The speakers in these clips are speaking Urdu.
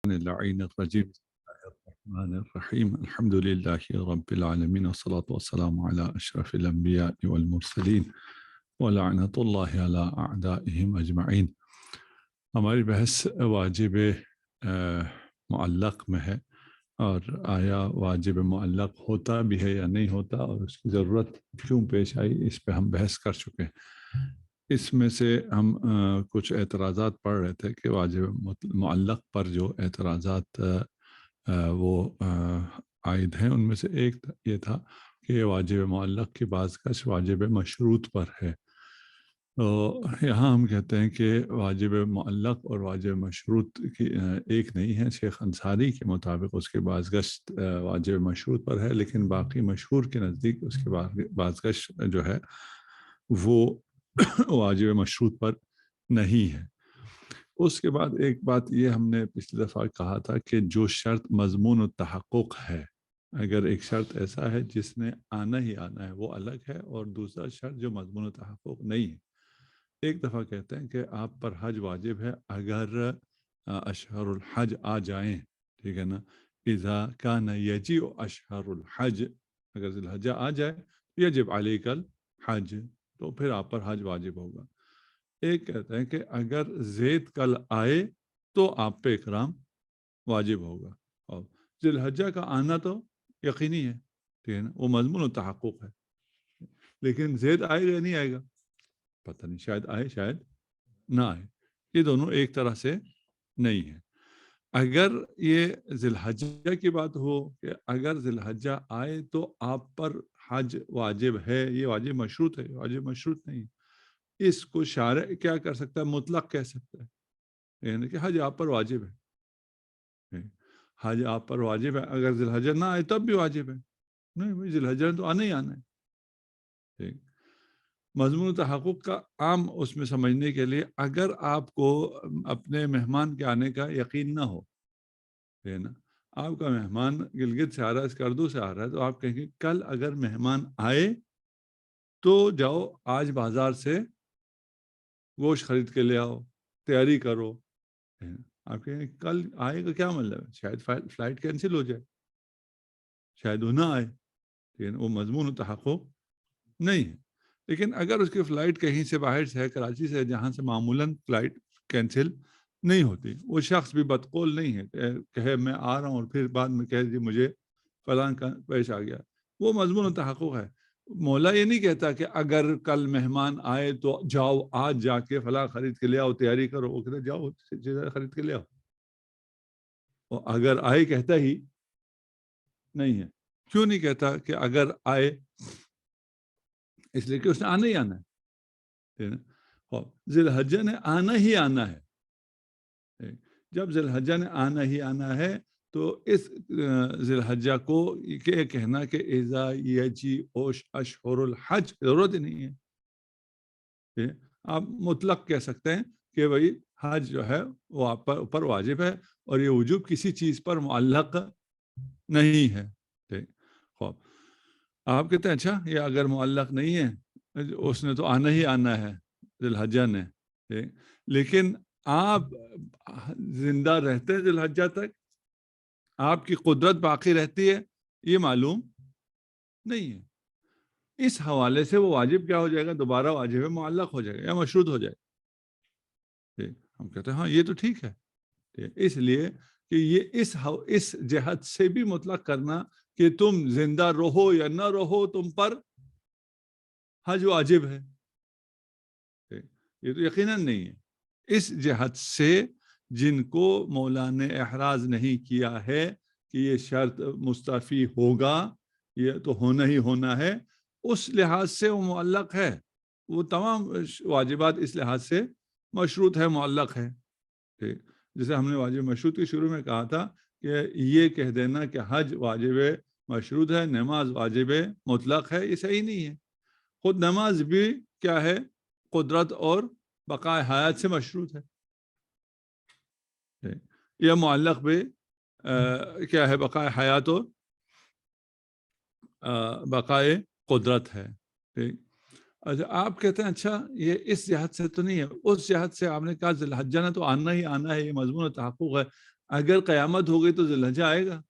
اللعين الرجيم. بسم الله الرحمن الرحيم. الحمد لله رب العالمين والصلاة والسلام على أشرف الأنبياء والمرسلين ولعنة الله على أعدائهم أجمعين. ہماری بحث واجب معلق میں ہے اور آیا واجب معلق ہوتا بھی ہے یا نہیں ہوتا اور اس کی ضرورت کیوں پیش آئی، اس پہ ہم بحث کر چکے ہیں۔ اس میں سے ہم کچھ اعتراضات پڑھ رہے تھے کہ واجب معلق پر جو اعتراضات وہ عائد ہیں، ان میں سے ایک یہ تھا کہ واجب معلق کی بعض کش واجب مشروط پر ہے۔ تو یہاں ہم کہتے ہیں کہ واجب معلق اور واجب مشروط کی ایک نہیں ہے۔ شیخ انصاری کے مطابق اس کے بعض گشت واجب مشروط پر ہے، لیکن باقی مشہور کے نزدیک اس کے بعض گشت جو ہے وہ واجب مشروط پر نہیں ہے۔ اس کے بعد ایک بات یہ ہم نے پچھلی دفعہ کہا تھا کہ جو شرط مضمون التحقق ہے، اگر ایک شرط ایسا ہے جس نے آنا ہی آنا ہے وہ الگ ہے، اور دوسرا شرط جو مضمون التحقق نہیں ہے۔ ایک دفعہ کہتے ہیں کہ آپ پر حج واجب ہے اگر اشہر الحج آ جائیں، ٹھیک ہے نا، اذا کان یجیء اشہر الحج، اگر ذی الحجہ آ جائے یجب علیک الحج، تو پھر آپ پر حج واجب ہوگا۔ ایک کہتے ہیں کہ اگر زید کل آئے تو آپ پہ اکرام واجب ہوگا، اور ذی الحجہ کا آنا تو یقینی ہے، ٹھیک ہے نا، وہ مضمون التحقق ہے۔ لیکن زید آئے گا یا نہیں آئے گا پتہ نہیں، شاید آئے شاید نہ آئے، یہ دونوں ایک طرح سے نہیں ہے۔ اگر یہ ذی الحجہ کی بات ہو کہ اگر ذی الحجہ آئے تو آپ پر حج واجب ہے، یہ واجب مشروط ہے، واجب مشروط نہیں۔ اس کو شارع کیا کر سکتا ہے؟ مطلق کہہ سکتا ہے، یعنی کہ حج آپ پر واجب ہے، حج آپ پر واجب ہے، اگر ذی الحجہ نہ آئے تب بھی واجب ہے، نہیں ذی الحجہ تو آنا ہی آنا ہے، ٹھیک۔ مضمون تحقق کا عام اس میں سمجھنے کے لیے، اگر آپ کو اپنے مہمان کے آنے کا یقین نہ ہو، ہے نا، آپ کا مہمان گلگت سے آ رہا ہے، اسکردو سے آ رہا ہے، تو آپ کہیں گے کل اگر مہمان آئے تو جاؤ آج بازار سے گوشت خرید کے لے آؤ، تیاری کرو، ہے نا۔ آپ کہیں گے کل آئے گا کیا مطلب ہے؟ شاید فلائٹ کینسل ہو جائے، شاید وہ نہ آئے، ٹھیک ہے نا، وہ مضمون تحقق نہیں ہے۔ لیکن اگر اس کی فلائٹ کہیں سے باہر سے ہے، کراچی سے، جہاں سے معمولاً فلائٹ کینسل نہیں ہوتی، وہ شخص بھی بدقول نہیں ہے کہے میں آ رہا ہوں اور پھر بعد میں کہے جی مجھے فلاں کا پیش آ گیا، وہ مضمون تحقق ہے۔ مولا یہ نہیں کہتا کہ اگر کل مہمان آئے تو جاؤ آج جا کے فلاں خرید کے لے آؤ، تیاری کرو، وہ کہتا جاؤ چیزیں خرید کے لے آؤ، اور اگر آئے کہتا ہی نہیں ہے۔ کیوں نہیں کہتا کہ اگر آئے؟ اس لیے کہ اس نے آنا ہی آنا ہے، ذی الحجہ نے آنا ہی آنا ہے۔ جب ذی الحجہ نے آنا ہی آنا ہے تو اس ذی الحجہ کو یہ کہنا کہ اذا یجیء اشہر الحج ضرورت ہی نہیں ہے۔ آپ مطلق کہہ سکتے ہیں کہ بھائی حج جو ہے وہ آپ پر اوپر واجب ہے، اور یہ وجوب کسی چیز پر معلق نہیں ہے، ٹھیک۔ خوب آپ کہتے ہیں اچھا یہ اگر معلق نہیں ہے، اس نے تو آنا ہی آنا ہے ذی الحجہ نے، لیکن آپ زندہ رہتے ہیں ذی الحجہ تک، آپ کی قدرت باقی رہتی ہے، یہ معلوم نہیں ہے۔ اس حوالے سے وہ واجب کیا ہو جائے گا؟ دوبارہ واجب معلق ہو جائے گا یا مشروط ہو جائے گا۔ ہم کہتے ہیں ہاں یہ تو ٹھیک ہے، اس لیے کہ یہ اس جہت سے بھی مطلق کرنا کہ تم زندہ رہو یا نہ رہو تم پر حج واجب ہے، یہ تو یقیناً نہیں ہے۔ اس جہت سے جن کو مولا نے احراز نہیں کیا ہے کہ یہ شرط مستعفی ہوگا، یہ تو ہونا ہی ہونا ہے، اس لحاظ سے وہ معلق ہے، وہ تمام واجبات اس لحاظ سے مشروط ہے، معلق ہے۔ جیسے ہم نے واجب مشروط کے شروع میں کہا تھا کہ یہ کہہ دینا کہ حج واجب مشروط ہے، نماز واجب مطلق ہے، یہ صحیح نہیں ہے۔ خود نماز بھی کیا ہے؟ قدرت اور بقائے حیات سے مشروط ہے، یہ معلق بھی کیا ہے؟ بقائے حیات اور بقائے قدرت ہے، ٹھیک۔ اچھا آپ کہتے ہیں اچھا یہ اس جہت سے تو نہیں ہے، اس جہت سے آپ نے کہا ذی الحجہ نے تو آنا ہی آنا ہے، یہ مضمون تحقق ہے، اگر قیامت ہو گئی تو ذی الحجہ آئے گا؟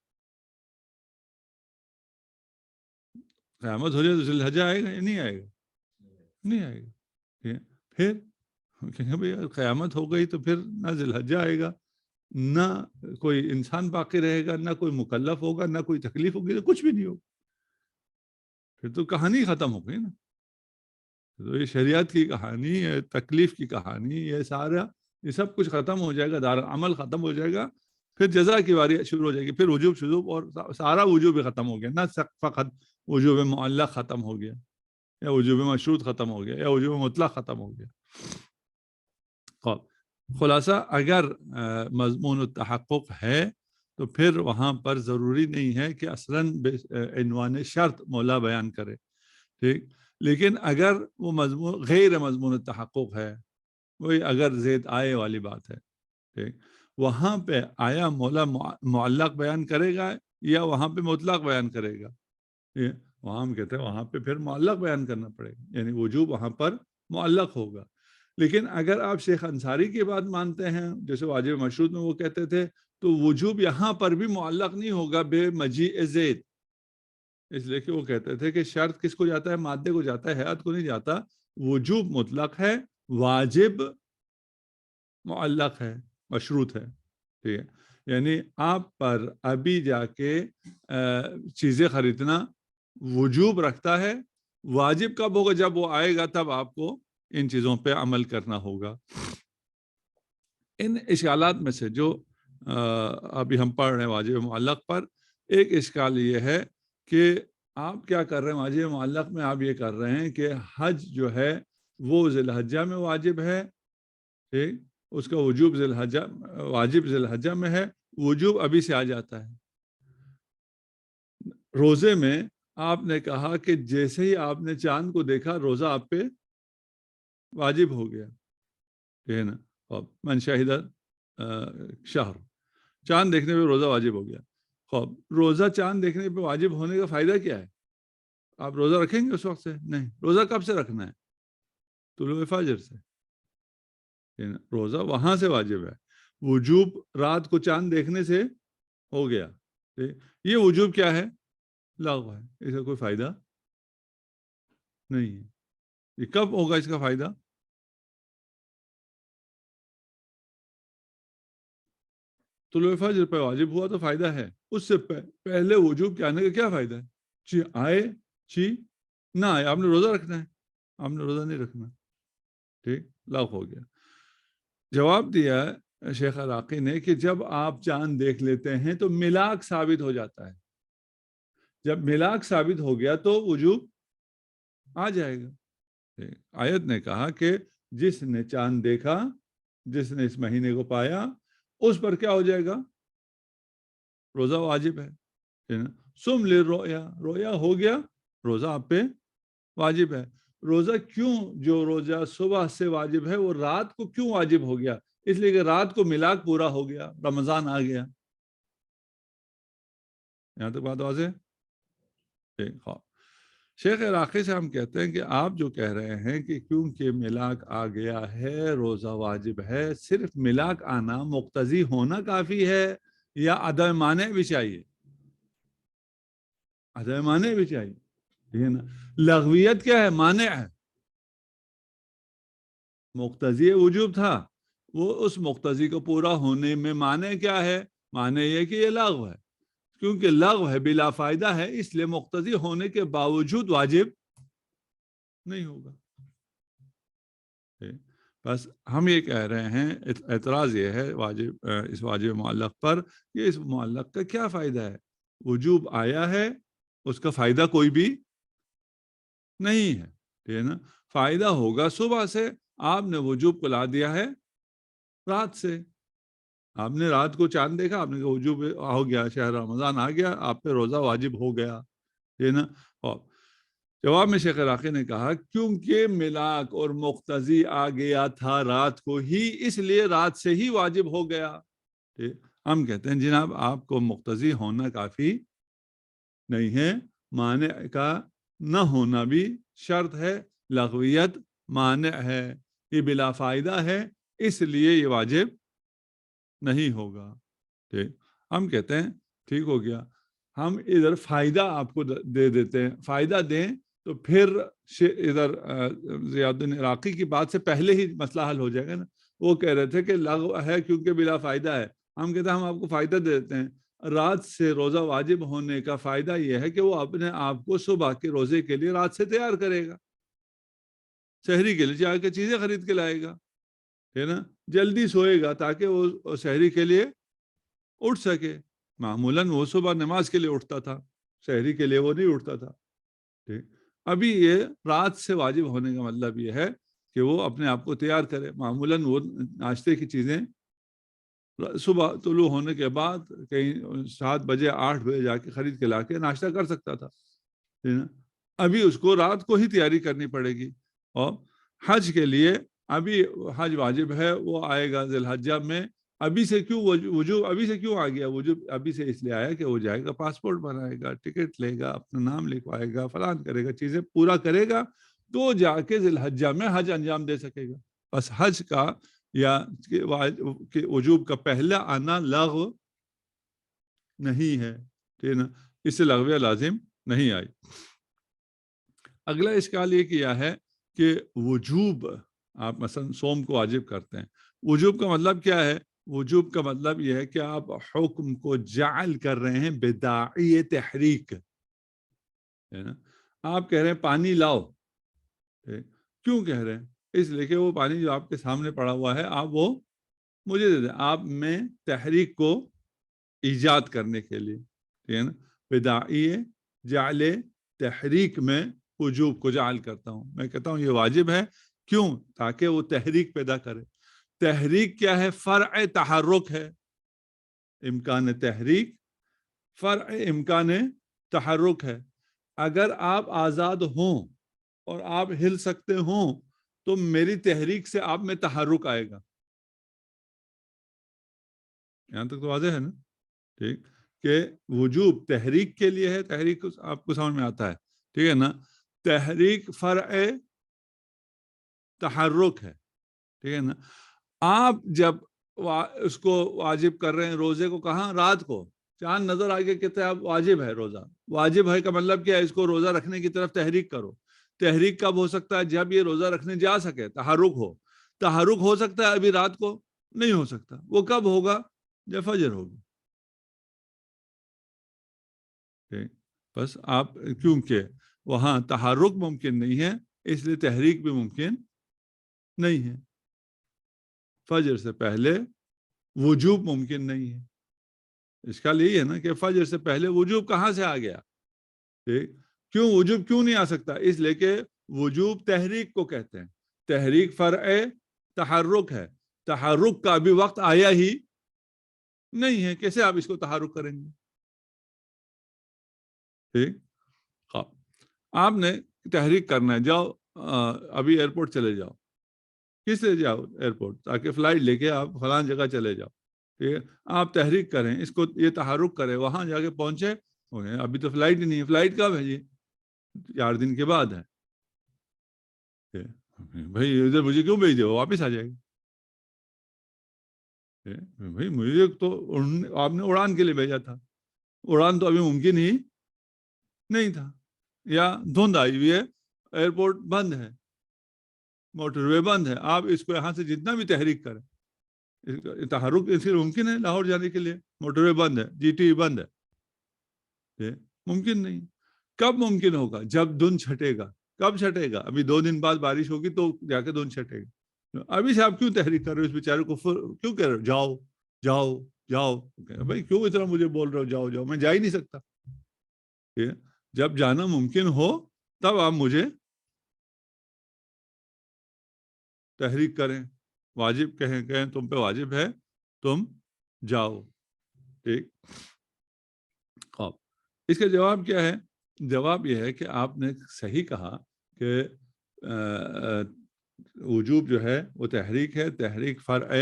قیامت ہو جائے تو ذی الحجہ آئے گا یا نہیں آئے گا؟ نہیں آئے گا. ٹھیک ہے؟ پھر ہم کہیں گے بھئی اگر قیامت ہو گئی تو پھر نہ ذی الحجہ آئے گا، نہ کوئی انسان باقی رہے گا، نہ کوئی مکلف ہوگا، نہ کوئی تکلیف ہوگی، کچھ بھی نہیں ہوگا. پھر تو کہانی ختم ہو گئی نا. تو یہ شریعت کی کہانی، یہ تکلیف کی کہانی، یہ سارا، یہ سب کچھ ختم ہو جائے گا، دار عمل ختم ہو جائے گا. پھر جزا کی باری شروع ہو جائے گی. پھر وجوب شجوب اور سارا وجوب بھی ختم ہو گیا، نہ فقط وجوب معلق ختم ہو گیا، یا وجوب مشروط ختم ہو گیا، یا وجوب مطلق ختم ہو گیا. خلاصہ اگر مضمون التحقق ہے تو پھر وہاں پر ضروری نہیں ہے کہ اصلاً عنوان شرط مولا بیان کرے. ٹھیک. لیکن اگر وہ مضمون غیر مضمون التحقق ہے، وہی اگر زید آئے والی بات ہے، ٹھیک، وہاں پہ آیا مولا معلق بیان کرے گا یا وہاں پہ مطلق بیان کرے گا؟ وہاں ہم کہتے ہیں وہاں پہ پھر معلق بیان کرنا پڑے گا، یعنی وجوب وہاں پر معلق ہوگا. لیکن اگر آپ شیخ انصاری کی بات مانتے ہیں، جیسے واجب مشروط میں وہ کہتے تھے، تو وجوب یہاں پر بھی معلق نہیں ہوگا بے مجیء زید، اس لیے کہ وہ کہتے تھے کہ شرط کس کو جاتا ہے؟ مادے کو جاتا ہے، حیات کو نہیں جاتا. وجوب مطلق ہے، واجب معلق ہے، مشروط ہے. ٹھیک ہے. یعنی آپ پر ابھی جا کے چیزیں خریدنا وجوب رکھتا ہے، واجب کب ہوگا؟ جب وہ آئے گا تب آپ کو ان چیزوں پہ عمل کرنا ہوگا. ان اشکالات میں سے جو ابھی ہم پڑھ رہے ہیں واجب معلق پر، ایک اشکال یہ ہے کہ آپ کیا کر رہے ہیں؟ واجب معلق میں آپ یہ کر رہے ہیں کہ حج جو ہے وہ ذی الحجہ میں واجب ہے، ٹھیک، اس کا وجوب ذی الحجہ، واجب ذی الحجہ میں ہے، وجوب ابھی سے آ جاتا ہے. روزے میں آپ نے کہا کہ جیسے ہی آپ نے چاند کو دیکھا روزہ آپ پہ واجب ہو گیا، ٹھیک ہے نا. من شہد شہر، چاند دیکھنے پہ روزہ واجب ہو گیا. خوب، روزہ چاند دیکھنے پہ واجب ہونے کا فائدہ کیا ہے؟ آپ روزہ رکھیں گے اس وقت سے؟ نہیں. روزہ کب سے رکھنا ہے؟ طلوع فجر سے. روزہ وہاں سے واجب ہے. وجوب رات کو چاند دیکھنے سے ہو گیا. یہ وجوب کیا ہے؟ لغو ہے، اس کا کوئی فائدہ نہیں ہے. یہ کب ہوگا اس کا فائدہ؟ طلوع فجر پہ واجب ہوا تو فائدہ ہے. اس سے پہلے وجوب کے آنے کا کیا فائدہ ہے؟ چی آئے چی نہ آئے، آپ نے روزہ رکھنا ہے، آپ نے روزہ نہیں رکھنا. ٹھیک، لاغ ہو گیا. جواب دیا شیخ عراقی نے کہ جب آپ چاند دیکھ لیتے ہیں تو ملاک ثابت ہو جاتا ہے. جب ملاک ثابت ہو گیا تو وجوب آ جائے گا. آیت نے کہا کہ جس نے چاند دیکھا، جس نے اس مہینے کو پایا، اس پر کیا ہو جائے گا؟ روزہ واجب ہے. سم للرؤیا، رویا ہو گیا، روزہ آپ پہ واجب ہے. روزہ کیوں جو روزہ صبح سے واجب ہے وہ رات کو کیوں واجب ہو گیا؟ اس لیے کہ رات کو ملاک پورا ہو گیا، رمضان آ گیا. یہاں تک بات واضح ہے؟ شیخ عراقی سے ہم کہتے ہیں کہ آپ جو کہہ رہے ہیں کہ کیونکہ ملاک آ گیا ہے روزہ واجب ہے، صرف ملاک آنا مقتضی ہونا کافی ہے یا عدم مانع بھی چاہیے؟ عدم مانع بھی چاہیے، ٹھیک ہے نا. لغویت کیا ہے؟ مانع ہے. مقتضی وجوب تھا، وہ اس مقتضی کو پورا ہونے میں مانع کیا ہے؟ مانع یہ کہ یہ لغو ہے. کیونکہ لغو ہے، بلا فائدہ ہے، اس لیے مقتضی ہونے کے باوجود واجب نہیں ہوگا. بس ہم یہ کہہ رہے ہیں، اعتراض یہ ہے واجب، اس واجب معلق پر کہ اس معلق کا کیا فائدہ ہے؟ وجوب آیا ہے، اس کا فائدہ کوئی بھی نہیں ہے، ٹھیک ہے نا. فائدہ ہوگا صبح سے. آپ نے وجوب کو لا دیا ہے رات سے. آپ نے رات کو چاند دیکھا، آپ نے کہا وجوب ہو گیا، شہر رمضان آ گیا، آپ پہ روزہ واجب ہو گیا، ٹھیک ہے نا. اور جواب میں شیخ عراقی نے کہا کیونکہ ملاک اور مقتضی آ گیا تھا رات کو ہی، اس لیے رات سے ہی واجب ہو گیا. ہم کہتے ہیں جناب آپ کو مقتضی ہونا کافی نہیں ہے، مانع کا نہ ہونا بھی شرط ہے. لغویت مانع ہے، یہ بلا فائدہ ہے، اس لیے یہ واجب نہیں ہوگا. ٹھیک، ہم کہتے ہیں ٹھیک ہو گیا، ہم ادھر فائدہ آپ کو دے دیتے ہیں، فائدہ دیں تو پھر ادھر زیاد الدین عراقی کی بات سے پہلے ہی مسئلہ حل ہو جائے گا نا. وہ کہہ رہے تھے کہ لغو ہے کیونکہ بلا فائدہ ہے. ہم کہتے ہیں ہم آپ کو فائدہ دے دیتے ہیں. رات سے روزہ واجب ہونے کا فائدہ یہ ہے کہ وہ اپنے آپ کو صبح کے روزے کے لیے رات سے تیار کرے گا، سحری کے لیے جا کے چیزیں خرید کے لائے گا، ہے نا، جلدی سوئے گا تاکہ وہ سحری کے لیے اٹھ سکے. معمولاً وہ صبح نماز کے لیے اٹھتا تھا، سحری کے لیے وہ نہیں اٹھتا تھا. ٹھیک، ابھی یہ رات سے واجب ہونے کا مطلب یہ ہے کہ وہ اپنے آپ کو تیار کرے. معمولاً وہ ناشتے کی چیزیں صبح طلوع ہونے کے بعد کہیں 7 بجے 8 بجے جا کے خرید کے لا کے ناشتہ کر سکتا تھا. ابھی اس کو رات کو ہی تیاری کرنی پڑے گی. اور حج کے لیے ابھی حج واجب ہے، وہ آئے گا ذی الحجہ میں. ابھی سے کیوں وجوب ابھی سے کیوں آ گیا؟ وجوب ابھی سے اس لیے آیا کہ وہ جائے گا، پاسپورٹ بنائے گا، ٹکٹ لے گا، اپنا نام لکھوائے گا، فلان کرے گا، چیزیں پورا کرے گا تو جا کے ذی الحجہ میں حج انجام دے سکے گا. بس حج کا یا کہ وجوب کا پہلا آنا لغو نہیں ہے، ٹھیک نا، اس سے لغویہ لازم نہیں آئی. اگلا اشکال یہ کیا ہے کہ وجوب، آپ مثلا صوم کو واجب کرتے ہیں، وجوب کا مطلب کیا ہے؟ وجوب کا مطلب یہ ہے کہ آپ حکم کو جعل کر رہے ہیں بداعی تحریک، ہے نا. آپ کہہ رہے ہیں پانی لاؤ، کیوں کہہ رہے ہیں؟ اس لیے کہ وہ پانی جو آپ کے سامنے پڑا ہوا ہے آپ وہ مجھے دے دیں. آپ میں تحریک کو ایجاد کرنے کے لیے، ٹھیک ہے نا، بداعی جعل تحریک میں وجوب کو جعل کرتا ہوں. میں کہتا ہوں یہ واجب ہے، کیوں؟ تاکہ وہ تحریک پیدا کرے. تحریک کیا ہے؟ فرع تحرک ہے. امکان تحریک فرع امکان تحرک ہے. اگر آپ آزاد ہوں اور آپ ہل سکتے ہوں تو میری تحریک سے آپ میں تحرک آئے گا. یہاں تک تو واضح ہے نا؟ ٹھیک، کہ وجوب تحریک کے لیے ہے، تحریک آپ کو سمجھ میں آتا ہے، ٹھیک ہے نا. تحریک فرع تحرک ہے، ٹھیک ہے نا. آپ جب اس کو واجب کر رہے ہیں روزے کو، کہاں؟ رات کو. چاند نظر آگے کہتے ہیں آپ واجب ہے روزہ. واجب ہے کا مطلب کیا ہے؟ اس کو روزہ رکھنے کی طرف تحریک کرو. تحریک کب ہو سکتا ہے؟ جب یہ روزہ رکھنے جا سکے، تحرک ہو. تحرک ہو سکتا ہے ابھی رات کو نہیں ہو سکتا. وہ کب ہوگا؟ جب فجر ہوگی. بس آپ کیونکہ وہاں تحرک ممکن نہیں ہے اس لیے تحریک بھی ممکن نہیں ہے. فجر سے پہلے وجوب ممکن نہیں ہے. اشکال یہی ہے نا کہ فجر سے پہلے وجوب کہاں سے آ گیا؟ ٹھیک، کیوں وجوب کیوں نہیں آ سکتا؟ اس لیے کہ وجوب تحریک کو کہتے ہیں. تحریک فرع تحرک ہے. تحرک کا ابھی وقت آیا ہی نہیں ہے، کیسے آپ اس کو تحرک کریں گے؟ ٹھیک، آپ نے تحریک کرنا ہے، جاؤ ابھی ایئرپورٹ چلے جاؤ. کس سے جاؤ؟ ایئرپورٹ، تاکہ فلائٹ لے کے آپ فلان جگہ چلے جاؤ. ٹھیک ہے، آپ تحریک کریں، اس کو یہ تحرک کرے، وہاں جا کے پہنچے، ابھی تو فلائٹ ہی نہیں ہے. فلائٹ کب ہے؟ جی 4 دن کے بعد ہے. بھائی ادھر مجھے کیوں بھیج دے؟ وہ واپس آ جائے گا. بھائی مجھے تو آپ نے اڑان کے لیے بھیجا تھا، اڑان تو ابھی ممکن ہی نہیں تھا. یا دھند آئی ہوئی ہے، ایئرپورٹ بند ہے، موٹر وے بند ہے. آپ اس کو یہاں سے جتنا بھی تحریک کریں، تحرک اس لیے ممکن ہے لاہور جانے کے لیے، موٹر وے بند ہے، جی ٹی بند ہے، ممکن نہیں. کب ممکن ہوگا؟ جب دھند چھٹے گا. کب چھٹے گا؟ ابھی 2 دن بعد بارش ہوگی تو جا کے دھند چھٹے گا. ابھی سے آپ کیوں تحریک کر رہے ہو اس بیچارے کو؟ کیوں کہہ رہے ہو جاؤ جاؤ جاؤ؟ بھائی کیوں اتنا مجھے بول رہے ہو جاؤ جاؤ؟ میں جا ہی نہیں سکتا. جب جانا ممکن ہو تب آپ مجھے تحریک کریں، واجب کہیں تم پہ واجب ہے تم جاؤ. ٹھیک، اس کا جواب کیا ہے؟ جواب یہ ہے کہ آپ نے صحیح کہا کہ وجوب جو ہے وہ تحریک ہے. تحریک فرع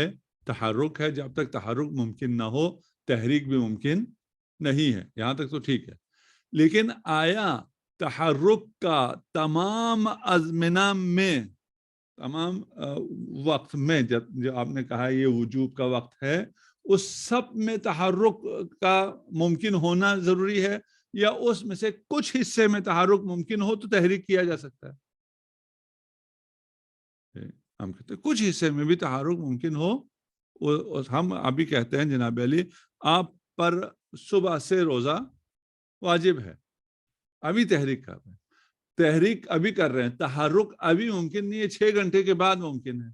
تحرک ہے. جب تک تحرک ممکن نہ ہو تحریک بھی ممکن نہیں ہے. یہاں تک تو ٹھیک ہے. لیکن آیا تحرک کا تمام ازمنہ میں، تمام وقت میں، جو آپ نے کہا یہ وجوب کا وقت ہے، اس سب میں تحرک کا ممکن ہونا ضروری ہے یا اس میں سے کچھ حصے میں تحرک ممکن ہو تو تحریک کیا جا سکتا ہے؟ ہم کہتے ہیں کچھ حصے میں بھی تحرک ممکن ہو. ہم ابھی کہتے ہیں جناب علی آپ پر صبح سے روزہ واجب ہے, ابھی تحریک کر رہے ہیں, تحریک ابھی کر رہے ہیں, تحرک ابھی ممکن نہیں ہے, 6 گھنٹے کے بعد ممکن ہے.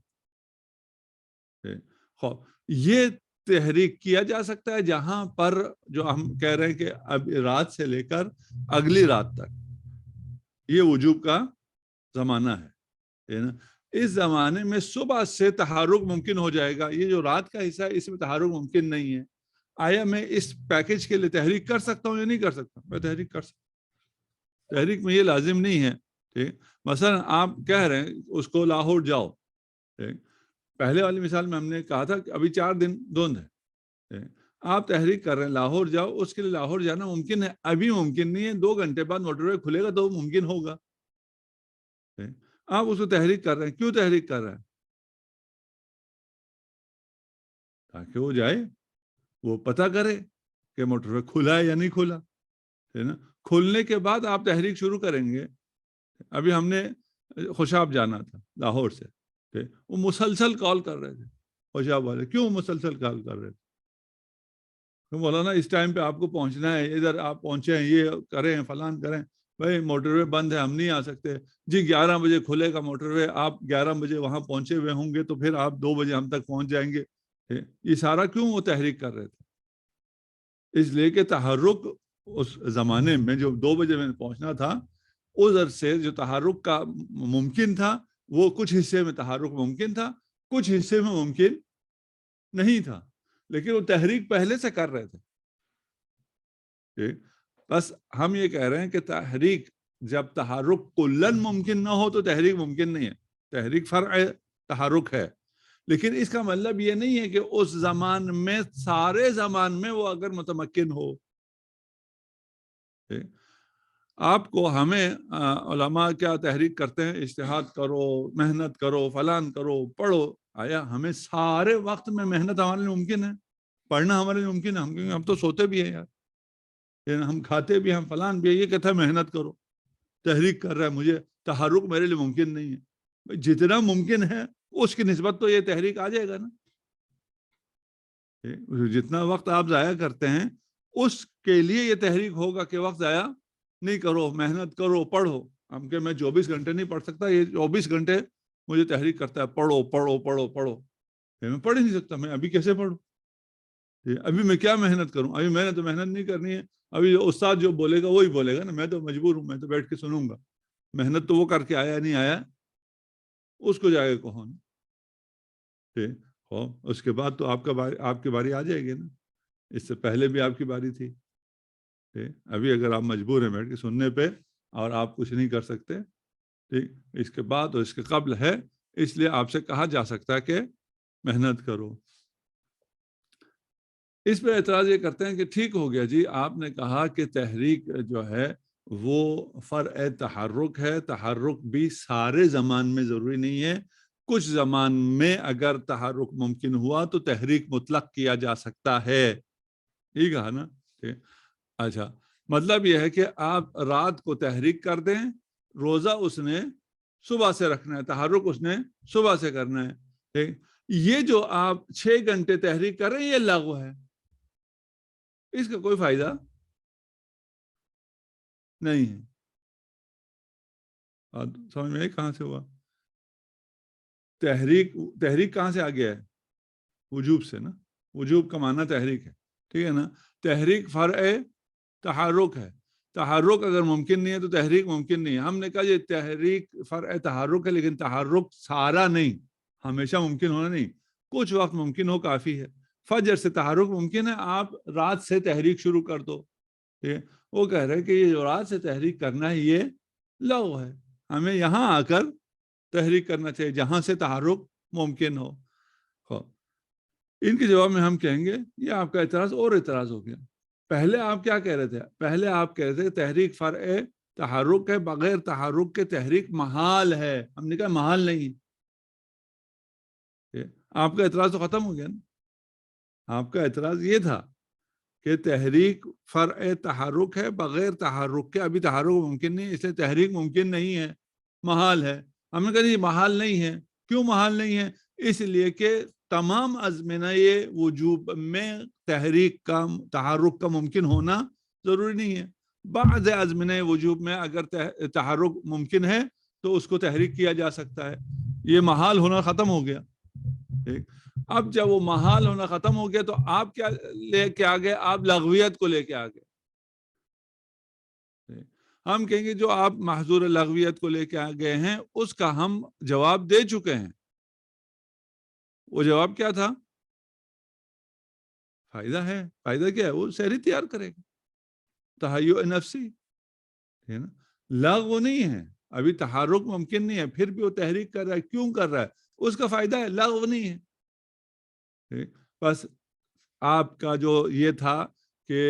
یہ تحریک کیا جا سکتا ہے جہاں پر جو ہم کہہ رہے ہیں کہ اب رات سے لے کر اگلی رات تک یہ وجوب کا زمانہ ہے نا, اس زمانے میں صبح سے تحرک ممکن ہو جائے گا. یہ جو رات کا حصہ ہے اس میں تحرک ممکن نہیں ہے. آیا میں اس پیکج کے لیے تحریک کر سکتا ہوں یا نہیں کر سکتا؟ میں تحریک کر سکتا ہوں. تحریک میں یہ لازم نہیں ہے. ٹھیک, مثلا آپ کہہ رہے ہیں اس کو لاہور جاؤ, پہلے والی مثال میں ہم نے کہا تھا کہ ابھی 4 دن دھند ہے, آپ تحریک کر رہے ہیں لاہور جاؤ, اس کے لیے لاہور جانا ممکن ہے, ابھی ممکن نہیں ہے, 2 گھنٹے بعد موٹر وے کھلے گا تو ممکن ہوگا. آپ اس کو تحریک کر رہے ہیں, کیوں تحریک کر رہے ہیں؟ تاکہ وہ جائے, وہ پتہ کرے کہ موٹر وے کھلا ہے یا نہیں کھلا ہے نا. کھلنے کے بعد آپ تحریک شروع کریں گے. ابھی ہم نے خوشاب جانا تھا لاہور سے, وہ مسلسل کال کر رہے تھے خوشاب والے. کیوں مسلسل کال کر رہے تھے؟ مولانا اس ٹائم پہ آپ کو پہنچنا ہے, ادھر آپ پہنچے ہیں, یہ کریں فلان کریں. بھائی موٹر وے بند ہے, ہم نہیں آ سکتے. جی 11 بجے کھلے گا موٹر وے, آپ 11 بجے وہاں پہنچے ہوئے ہوں گے تو پھر آپ 2 بجے ہم تک پہنچ جائیں گے. یہ سارا کیوں وہ تحریک کر رہے تھے؟ اس لیے کہ تحرک اس زمانے میں جو 2 بجے میں پہنچنا تھا, ادھر سے جو تحرک کا ممکن تھا وہ کچھ حصے میں تحرک ممکن تھا, کچھ حصے میں ممکن نہیں تھا, لیکن وہ تحریک پہلے سے کر رہے تھے. بس ہم یہ کہہ رہے ہیں کہ تحریک جب تحرک کلن ممکن نہ ہو تو تحریک ممکن نہیں ہے. تحریک فرع تحرک ہے, لیکن اس کا مطلب یہ نہیں ہے کہ اس زمان میں سارے زمان میں وہ اگر متمکن ہو. آپ کو ہمیں علماء کیا تحریک کرتے ہیں, اجتہاد کرو, محنت کرو, فلان کرو, پڑھو. آیا ہمیں سارے وقت میں محنت ہمارے لیے ممکن ہے؟ پڑھنا ہمارے لیے ممکن ہے؟ ہم تو سوتے بھی ہیں یار, ہم کھاتے بھی, ہم فلان بھی. یہ کہتا ہے محنت کرو, تحریک کر رہا ہے, مجھے تحرک میرے لیے ممکن نہیں ہے. جتنا ممکن ہے اس کی نسبت تو یہ تحریک آ جائے گا نا. جتنا وقت آپ ضائع کرتے ہیں اس کے لیے یہ تحریک ہوگا کہ وقت ضائع نہیں کرو, محنت کرو, پڑھو. ہم کہ میں 24 گھنٹے نہیں پڑھ سکتا, یہ 24 گھنٹے مجھے تحریک کرتا ہے, پڑھو پڑھو پڑھو پڑھو. میں پڑھ ہی نہیں سکتا, میں ابھی کیسے پڑھوں؟ ابھی میں کیا محنت کروں؟ ابھی میں نے تو محنت نہیں کرنی ہے. ابھی استاد جو بولے گا وہی بولے گا نا, میں تو مجبور ہوں, میں تو بیٹھ کے سنوں گا. محنت تو وہ کر کے آیا نہیں آیا, اس کو جائے گا کون. اس کے بعد تو آپ کی باری آ جائے گی نا. اس سے پہلے بھی آپ کی باری تھی. ابھی اگر آپ مجبور ہیں بیٹھ کے سننے پہ اور آپ کچھ نہیں کر سکتے, ٹھیک, اس کے بعد اور اس کے قبل ہے, اس لیے آپ سے کہا جا سکتا ہے کہ محنت کرو. اس پہ اعتراض یہ کرتے ہیں کہ ٹھیک ہو گیا جی, آپ نے کہا کہ تحریک جو ہے وہ فرع تحرک ہے, تحرک بھی سارے زمان میں ضروری نہیں ہے, کچھ زمان میں اگر تحرک ممکن ہوا تو تحریک مطلق کیا جا سکتا ہے. ٹھیک ہے نا. اچھا, مطلب یہ ہے کہ آپ رات کو تحریک کر دیں, روزہ اس نے صبح سے رکھنا ہے, تحرک اس نے صبح سے کرنا ہے. یہ جو آپ 6 گھنٹے تحریک کر رہے ہیں یہ لغو ہے, اس کا کوئی فائدہ نہیں ہے. سمجھ میں کہاں سے ہوا؟ تحریک کہاں سے آ گیا ہے؟ وجوب سے نا. وجوب کا معنی تحریک ہے, ٹھیک ہے نا. تحریک فرع تحرک ہے, تحرک اگر ممکن نہیں ہے تو تحریک ممکن نہیں ہے. ہم نے کہا یہ تحریک فرع تحرک ہے, لیکن تحرک سارا نہیں, ہمیشہ ممکن ہونا نہیں, کچھ وقت ممکن ہو کافی ہے. فجر سے تحرک ممکن ہے, آپ رات سے تحریک شروع کر دو. وہ کہہ رہے کہ یہ جو رات سے تحریک کرنا ہے یہ لغو ہے, ہمیں یہاں آ کر تحریک کرنا چاہیے جہاں سے تحرک ممکن ہو. ان کے جواب میں ہم کہیں گے یہ آپ کا اعتراض اور اعتراض ہو گیا. پہلے آپ کیا کہہ رہے تھے؟ پہلے آپ کہہ رہے تھے تحریک فرع تحرک ہے, بغیر تحرک کے تحریک محال ہے. ہم نے کہا محال نہیں. آپ کا اعتراض تو ختم ہو گیا نا. آپ کا اعتراض یہ تھا کہ تحریک فرع تحرک ہے، بغیر تحرک کے ابھی تحرک ممکن نہیں، اس لیے تحریک ممکن نہیں ہے، محال ہے۔ ہم نے کہا یہ محال نہیں ہے۔ کیوں محال نہیں ہے؟ اس لیے کہ تمام ازمنہ وجوب میں تحریک کا، تحرک کا ممکن ہونا ضروری نہیں ہے۔ بعض ازمنہ وجوب میں اگر تحرک ممکن ہے تو اس کو تحریک کیا جا سکتا ہے، یہ محال ہونا ختم ہو گیا۔ ٹھیک، اب جب وہ محال ہونا ختم ہو گیا تو آپ کیا لے کے آگے؟ آپ لغویت کو لے کے آگے۔ ہم کہیں گے جو آپ محظور لغویت کو لے کے آگے ہیں اس کا ہم جواب دے چکے ہیں۔ وہ جواب کیا تھا؟ فائدہ ہے۔ فائدہ کیا ہے؟ وہ شہری تیار کرے گا، تحیّع نفسی ہے نا، لغو نہیں ہے، ابھی تحرک ممکن نہیں ہے، پھر بھی وہ تحریک کر رہا ہے۔ کیوں کر رہا ہے؟ اس کا فائدہ ہے، لغو نہیں ہے۔ بس آپ کا جو یہ تھا کہ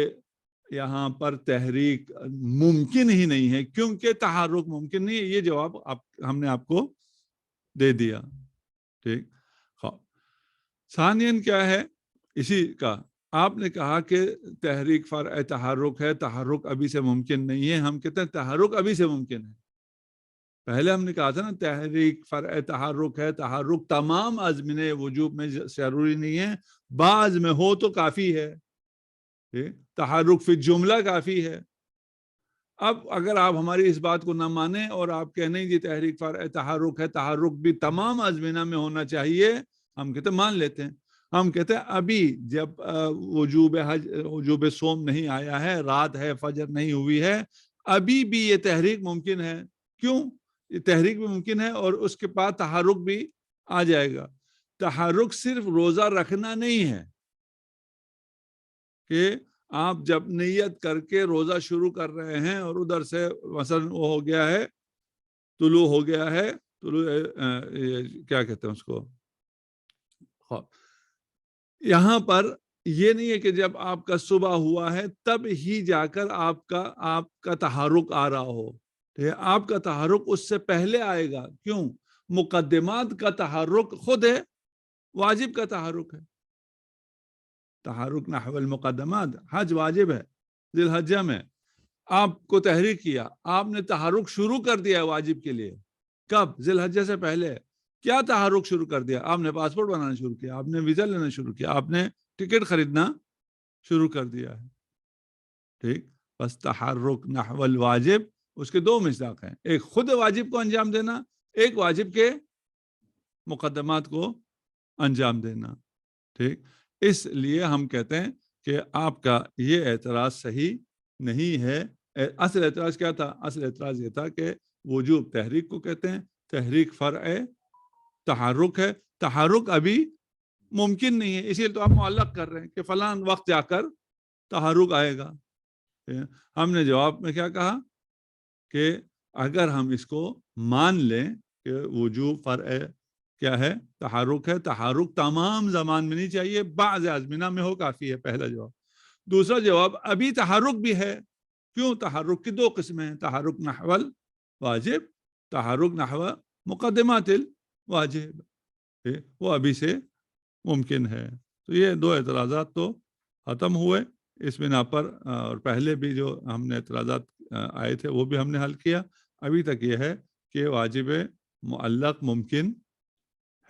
یہاں پر تحریک ممکن ہی نہیں ہے کیونکہ تحرک ممکن نہیں ہے، یہ جواب ہم نے آپ کو دے دیا۔ ٹھیک، ثانیاً کیا ہے اسی کا؟ آپ نے کہا کہ تحریک فرع تحرک ہے، تحرک ابھی سے ممکن نہیں ہے۔ ہم کہتے ہیں تحرک ابھی سے ممکن ہے۔ پہلے ہم نے کہا تھا نا تحریک فرع تحرک ہے، تحرک تمام ازمنہ وجوب میں ضروری نہیں ہے، بعض میں ہو تو کافی ہے۔ تحرک فی جملہ کافی ہے۔ اب اگر آپ ہماری اس بات کو نہ مانیں اور آپ کہنے یہ تحریک فرع تحرک ہے، تحرک بھی تمام ازمنہ میں ہونا چاہیے، ہم کہتے ہیں مان لیتے ہیں۔ ہم کہتے ہیں ابھی جب وجوب حج، وجوب صوم نہیں آیا ہے، رات ہے، فجر نہیں ہوئی ہے، ابھی بھی یہ تحریک ممکن ہے۔ کیوں؟ یہ تحریک بھی ممکن ہے اور اس کے بعد تحرک بھی آ جائے گا۔ تحرک صرف روزہ رکھنا نہیں ہے کہ آپ جب نیت کر کے روزہ شروع کر رہے ہیں اور ادھر سے مثلا وہ ہو گیا ہے، طلوع ہو گیا ہے، طلوع کیا کہتے ہیں اس کو، یہاں پر یہ نہیں ہے کہ جب آپ کا صبح ہوا ہے تب ہی جا کر آپ کا تحرک آ رہا ہو۔ آپ کا تحرک اس سے پہلے آئے گا۔ کیوں؟ مقدمات کا تحرک خود ہے، واجب کا تحرک ہے۔ تحرک نحو المقدمات، حج واجب ہے ذی الحجہ میں، آپ کو تحریک کیا، آپ نے تحرک شروع کر دیا ہے واجب کے لیے۔ کب؟ ذی الحجہ سے پہلے۔ کیا تحرک شروع کر دیا؟ آپ نے پاسپورٹ بنانا شروع کیا، آپ نے ویزا لینا شروع کیا، آپ نے ٹکٹ خریدنا شروع کر دیا ہے۔ ٹھیک، بس تحرک نحو الواجب اس کے دو مصداق ہیں، ایک خود واجب کو انجام دینا، ایک واجب کے مقدمات کو انجام دینا۔ ٹھیک، اس لیے ہم کہتے ہیں کہ آپ کا یہ اعتراض صحیح نہیں ہے۔ اصل اعتراض کیا تھا؟ اصل اعتراض یہ تھا کہ وجوب تحریک کو کہتے ہیں، تحریک فرع تحرک ہے، تحرک ابھی ممکن نہیں ہے، اسی لیے تو آپ معلق کر رہے ہیں کہ فلاں وقت جا کر تحرک آئے گا۔ ہم نے جواب میں کیا کہا کہ اگر ہم اس کو مان لیں کہ وجوب فرع کیا ہے؟ تحرک ہے، تحرک تمام زمان میں نہیں چاہیے، بعض ازمنہ میں ہو کافی ہے، پہلا جواب۔ دوسرا جواب، ابھی تحرک بھی ہے۔ کیوں؟ تحرک کی دو قسمیں ہیں، تحرک نحو الواجب، تحرک نحو مقدمات الواجب، وہ ابھی سے ممکن ہے۔ تو یہ دو اعتراضات تو ختم ہوئے اس بنا پر، اور پہلے بھی جو ہم نے اعتراضات آئے تھے وہ بھی ہم نے حل کیا۔ ابھی تک یہ ہے کہ واجب معلق ممکن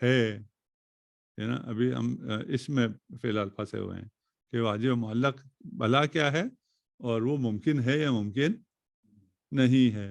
ہے نا، ابھی ہم اس میں فی الحال پھنسے ہوئے ہیں کہ واجب معلق بھلا کیا ہے اور وہ ممکن ہے یا ممکن نہیں ہے۔